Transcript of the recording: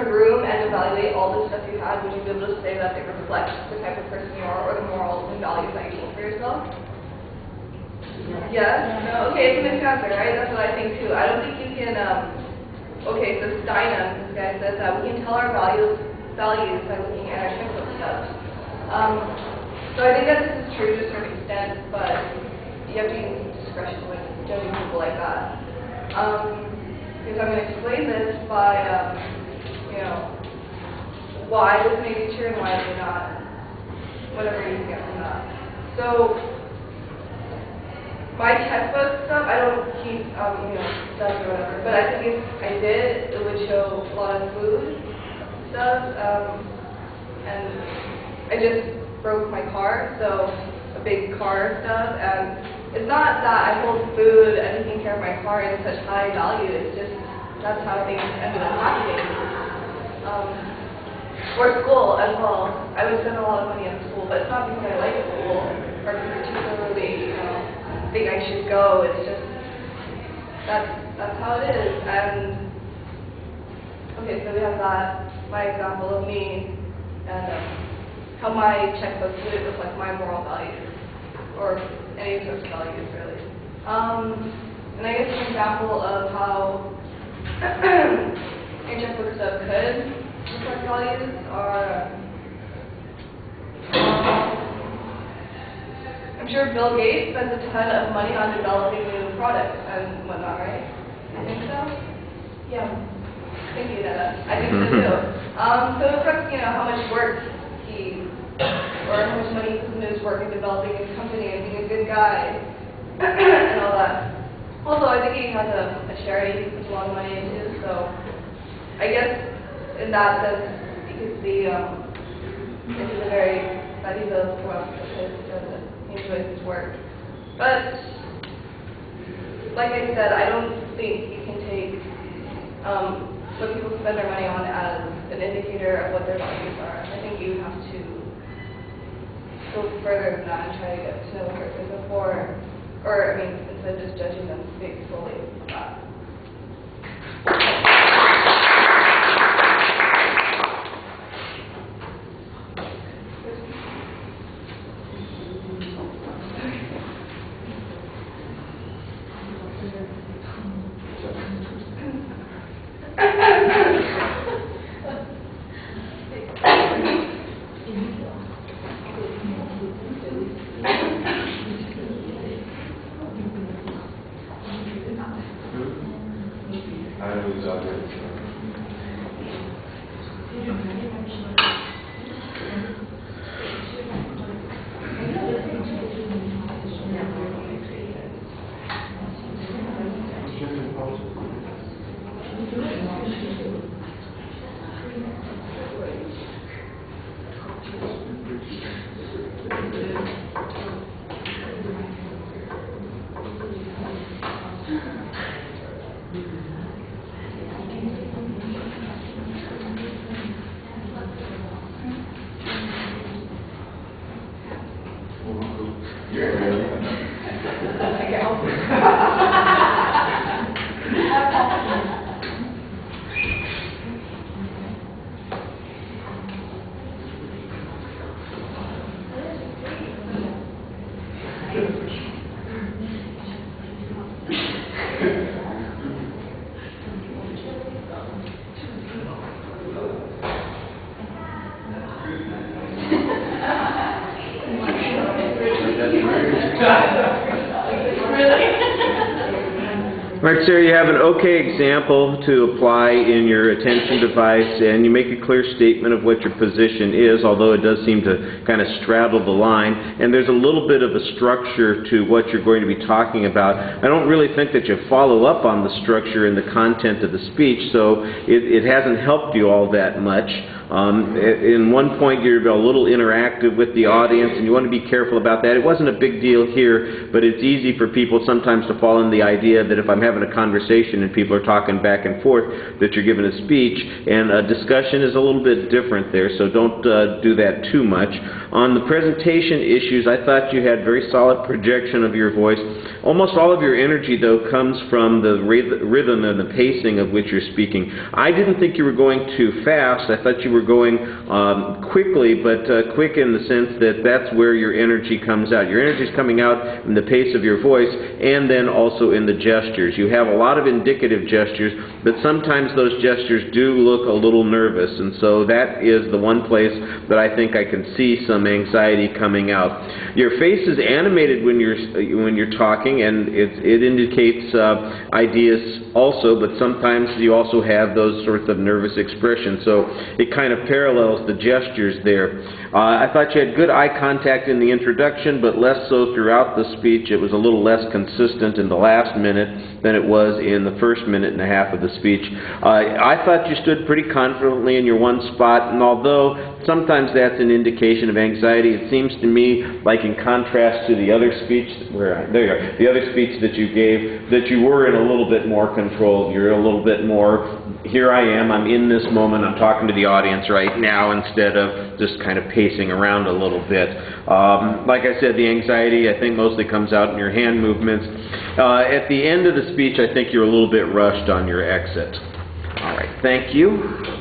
a room and evaluate all the stuff you had, would you be able to say that it reflects the type of person you are or the morals and values that you hold for yourself? Yes? No? Okay, it's a mixed answer, right? That's what I think too. I don't think you can, okay, so Steinem, this guy says that we can tell our values by looking at our checkbook stuff. So I think that this is true to a certain extent, but you have to use discretion when judging people like that. Because I'm going to explain this by, you know, why this may be true and why it may not, whatever you can get from that. So, my checkbook stuff, I don't keep, you know, stuff or whatever, but I think if I did, it would show a lot of food stuff, and I just broke my car, so a big car stuff, and it's not that I hold food and taking care of my car in such high value, it's just that's how things ended up happening. Or school as well. I would spend a lot of money on school, but it's not because I like school or particularly, you know, think I should go. It's just that's how it is. And okay, so we have that, my example of me and how my checkbook would reflect my moral values or any sort of values really. And I guess an example of how your checkbook stuff could reflect values are, I'm sure Bill Gates spends a ton of money on developing new products and whatnot, right? I think so? Yeah. Thank you, Netta. I think so too. So it reflects, you know, how much work or how much money he puts into his work in developing his company and being a good guy and all that. Also, I think he has a charity he puts a lot of money into, so I guess in that sense, you can see that he's a very, that he does well because he enjoys his work. But, like I said, I don't think you can take what people spend their money on as an indicator of what their values are. I think you have to go further than that and try to get to know the person before, or I mean, instead of just judging them based solely on that. Alright, Sarah, you have an okay example to apply in your attention device, and you make a clear statement of what your position is, although it does seem to kind of straddle the line, and there's a little bit of a structure to what you're going to be talking about. I don't really think that you follow up on the structure and the content of the speech, so it hasn't helped you all that much. In one point you're a little interactive with the audience, and you want to be careful about that. It wasn't a big deal here, but it's easy for people sometimes to fall in the idea that if I'm having a conversation and people are talking back and forth, that you're giving a speech, and a discussion is a little bit different there, so don't do that too much. On the presentation issues, I thought you had very solid projection of your voice. Almost all of your energy, though, comes from the rhythm and the pacing of which you're speaking. I didn't think you were going too fast. I thought you were going quickly, but quick in the sense that that's where your energy comes out. Your energy is coming out in the pace of your voice and then also in the gestures. You have a lot of indicative gestures, but sometimes those gestures do look a little nervous, and so that is the one place that I think I can see some anxiety coming out. Your face is animated when you're talking, and it indicates ideas also, but sometimes you also have those sorts of nervous expressions, so it kind of parallels the gestures there. I thought you had good eye contact in the introduction, but less so throughout the speech. It was a little less consistent in the last minute than it was in the first minute and a half of the speech. I thought you stood pretty confidently in your one spot, and although sometimes that's an indication of anxiety, it seems to me, like in contrast to the other speech, the other speech that you gave, that you were in a little bit more control. You're a little bit more, here I am, I'm in this moment, I'm talking to the audience right now, instead of just kind of pacing around a little bit. Like I said, the anxiety, I think, mostly comes out in your hand movements. At the end of the speech, I think you're a little bit rushed on your exit. All right, thank you.